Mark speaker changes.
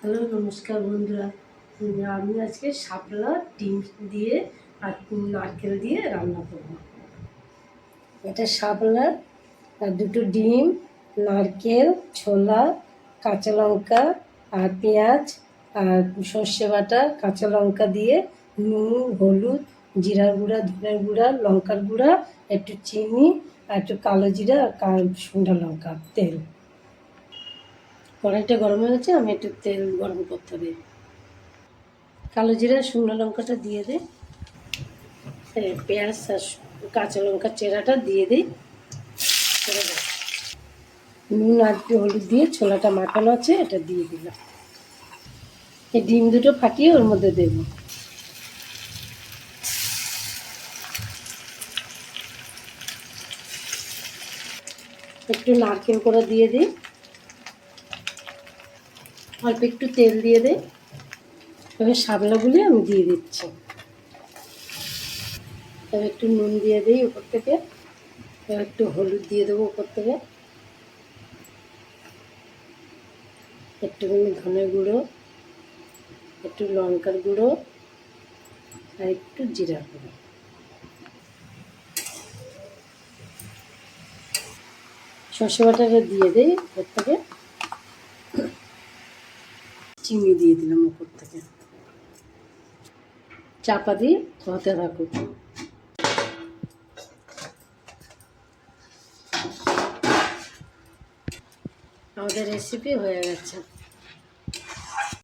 Speaker 1: Hello নমস্কার বন্ধুরা। আমি আজকে শাপলা ডিম দিয়ে আর নারকেল দিয়ে রান্না করব। এটা শাপলা আর দুটো ডিম, নারকেল, ছোলা, কাঁচা লঙ্কা আর পেঁয়াজ আর সর্ষে বাটা, কাঁচা লঙ্কা দিয়ে নুন, হলুদ, জিরার গুঁড়া, ধনের গুঁড়া, লঙ্কার গুঁড়া, একটু চিনি আর একটু কালো জিরা আর শুকনো লঙ্কা, তেল। কড়াইটা গরম হয়ে গেছে, আমি একটু তেল গরম করতে দিই। কালো জিরা শুকনো লঙ্কাটা দিয়ে দিই, পেঁয়াজ আর কাঁচা লঙ্কার চেরাটা দিয়ে দিই। নুন আর একটু হলুদ দিয়ে ছোলাটা মাখানো আছে, এটা দিয়ে দিলাম। এই ডিম দুটো ফাটিয়ে ওর মধ্যে দেব। একটু নারকেল করে দিয়ে দিই, অল্প একটু তেল দিয়ে দিই। এবার শাপলাগুলি আমি দিয়ে দিচ্ছি। এবার একটু নুন দিয়ে দিই উপর থেকে, এবার একটু হলুদ দিয়ে দেবো উপর থেকে, একটুখানি ধনের গুঁড়ো, একটু লঙ্কার গুঁড়ো আর একটু জিরার গুঁড়ো। সর্ষে বাটাটা দিয়ে দিই উপর থেকে, চিনি দিয়ে দিলাম উপর থেকে, চাপা দিয়ে হতে থাকুক। আমাদের রেসিপি হয়ে গেছে।